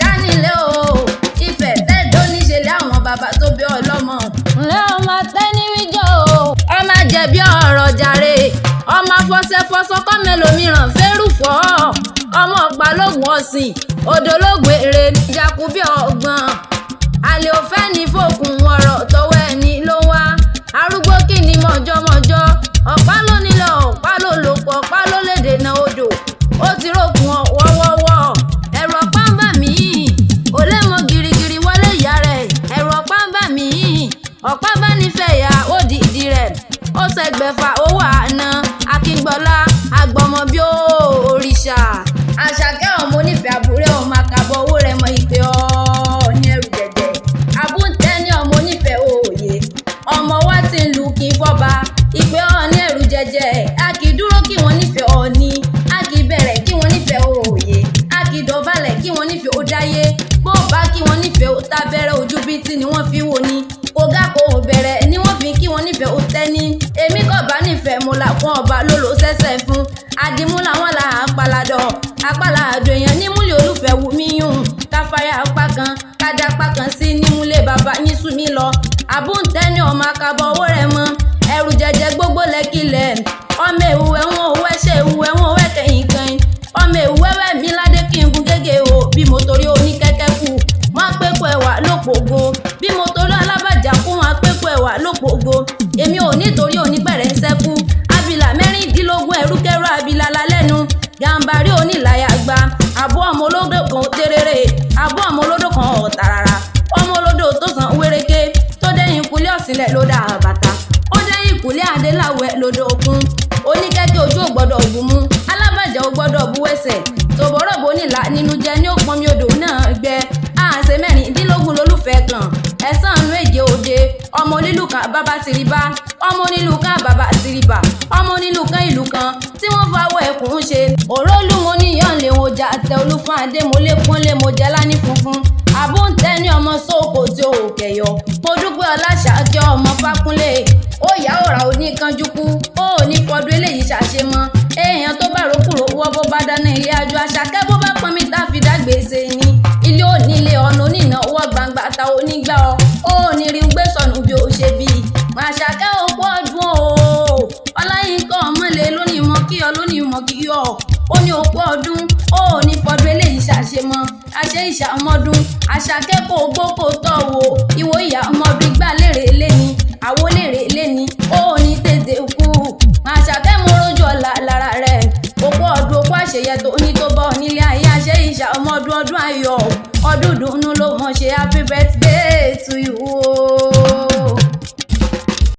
dánilé o Ifetedo níṣẹ̀lẹ̀ àwọn bàbá tó bí ọlọ́mọ. ǹlẹ́ ọmọ tẹ́níwíjọ́ o ọmọ jẹ̀bi ọ̀rọ̀ jàre ọmọ afọsẹ́fọsọ kọ́ mélòmíràn fẹ́rù fọ́ ọmọ ọ̀pá lóògùn ọ̀sìn odológun èrè níjàkú bí ọgbọ́n àlè òfẹ́ ní fòkùn ọ̀rọ̀ tọwọ́ ẹni ló wá arúgbó kí ni mọ̀jọ́mọ̀jọ́ ọ̀pá ló nílò ọ̀pá ló lòpọ̀ ọ̀pá ló lè dènà odò ó ti rókun wọ́wọ́wọ́ ẹ̀rọ ọ̀pá ń bà mí ò lè mọ girigiri wọlé ìyá rẹ̀ ẹ̀rọ ọ̀pá ń bà mí ọ̀pá bá nífẹ̀ẹ́ ìyá ó di ìdí rẹ̀ ó ṣẹgbẹ̀fà owó àná akíngbọ́lá agbọmọ bí òrìṣà àṣàkẹ́ ọmọ onífẹ̀ẹ́ àbúrẹ́ ọmọ àkàbọ̀ owó rẹ̀ mọ ìpè ọ́ ní ẹrù jẹ̀jẹ̀ àbúntẹ́ ní ọmọ onífẹ̀ẹ́ òòyè ọmọ wa ti ń lu kí n fọba ìpè ọ́ ní ẹrù jẹ̀jẹ̀ a kì í dúró kí wọ́n nífẹ̀ẹ́ ọ ní a kì í bẹ̀rẹ̀ kí wọ́n nífẹ̀ẹ́ òòyè a kì í dọ̀bálẹ̀ kí wọ́n nífẹ̀ẹ́ ó dáyé bó bá kí wọ́n nífẹ̀ẹ́ ó tábẹ́rẹ́ ojú bíi tí ni wọ́n fi wò ní kógá kò bẹ̀rẹ̀ ni wọ́n fi kí wọ́n nífẹ̀ẹ́ ó tẹ́ni èmi kò bá nífẹ̀ẹ́ mo là fún ọba lólo sẹ́sẹ̀ fún àdìmú làwọn là á paladọ̀ apalàdọ̀ èèyàn nímúlẹ̀ olùfẹ́ wù mí yùn káfáyà apá kan kájà apá kan sí nímúlẹ̀ bàbá yín sùn mí lọ àbúntẹ́ ní ọmọ akabọ̀ owó rẹ̀ mọ́ ẹrù jẹjẹ gbogbo lẹ́kìlẹ̀ ọmọ èwù ẹ̀wọ̀n owó ẹ̀ṣẹ̀ èwù ẹ̀wọ̀n owó ẹ̀kẹ́yìn kan ọmọ èwù wẹ́wẹ́ mi ládé kí n gun gégé o bí mo torí oníkẹ́kẹ́ kù wọ́n á pẹ́kọ̀ ẹ̀wà lópògo bí mo torí alábàjá kú wọ́n á pẹ́kọ̀ ẹ̀wà lópògo èmi ò nítorí onípẹ̀rẹ̀ ń sẹ́kù abìlà mẹ́rìndínlógún ẹ̀rúkẹ́rú abìlà lálẹ́nu gàǹbarí onílàyà gba àbọ̀ ọmọ olódò kan tẹ́rẹ́rẹ́ àbọ̀ ọmọ olódò kan ọ̀tàràrà ọmọ olódò tó sàn wéréké tó dẹ́yìn ìkúlẹ̀ ọ̀sìnlẹ̀ ló dà bàtà ó dẹ́yìn ìkúlẹ̀ adéláwẹ̀ lódò òkun oníkẹ́kẹ́ ojú ò gbọ́dọ̀ bù mú alábàjá ò gbọ́dọ̀ bú ẹsẹ̀ tòbọ̀rọ̀ bò nílà nínú jẹ ní òpọnmi odò náà gbẹ àṣẹ mẹ́rìndínlógún lólùfẹ́ kan ẹ̀sán àánú èjì òde ọmọ onílù kan bàbá tìrìbà ọmọ onílù kan bàbá tìrìbà ọmọ onílù kan ìlú kan tí wọ́n fawọ́ ẹkùn ṣe òrólù mo níyàn lè wọ́n jà tẹ olúfún adé mo lé pọ́n lé mo jẹ́ lání funfun àbúntẹ́ ní ọmọ sóòkò tí ò kẹyọ mo dúpẹ́ ọláṣà kí ọmọ fákúnlé ó yà ọ̀rà oníkanjúkú ó ní fọdún eléyìí ṣàṣe mọ́ èèyàn tó bá rókùrò wọ́ bó bá dáná ilé àjọ àṣàkẹ́ bó bá pọn mi tá fi dágbèsè ni ilé onílé ọ̀nà onínáwó gbangba ta onígbà ó ní rí gbé sọnù bí ó ṣe bí àṣàkẹ́ òkú ọdún o ọláyínká ọmọlé lónìí mọ kí ọ lónìí mọ kí ọ ó ní òkú ọdún ó ní fọdún eléyìí ṣàṣe mọ́ àṣẹ ìṣàmọ́dún àṣàkẹ́ kò gbókò tọ̀ wò ìwò ìyá ọmọdún gbà lérè léni àwo lérè léni ó ní tètè kú àṣàkẹ́ mo rójú ọ̀la lára rẹ̀ òkú ọdún òkú àṣeyẹ tó ní tó bọ́ nílé ayé àṣẹ ìṣàmọ́dún ọdún ayọ̀ ọdún dùnú ló mọ̀ ṣe happy birthday.